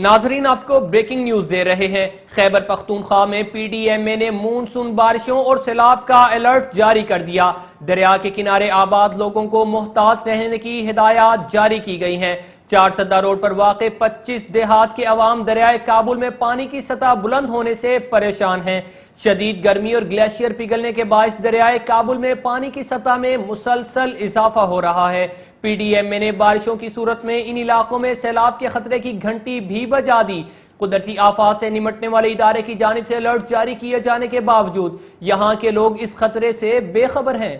नाजरीन, आपको breaking news दे रहे हैं। खैबर पख्तूनख्वा में PDMA ने मानसून बारिशों और सैलाब का अलर्ट जारी कर दिया। दरिया के किनारे आबाद लोगों को मुहतात रहने की हिदायत जारी की गई हैं। 4 सद्दा रोड पर वाक़ 25 देहात के अवाम दरियाए काबुल में पानी की सतह बुलंद होने से परेशान हैं। शदीद गर्मी और ग्लेशियर पिघलने के बायस दरियाए काबुल में पानी की सतह में मुसलसल इजाफा हो रहा है। PDMA ने बारिशों की सूरत में इन इलाकों में सैलाब के खतरे की घंटी भी बजा दी। कुदरती आफात से निमटने वाले इदारे की जानिब से अलर्ट जारी किए जाने के बावजूद यहाँ के लोग इस खतरे से बेखबर हैं।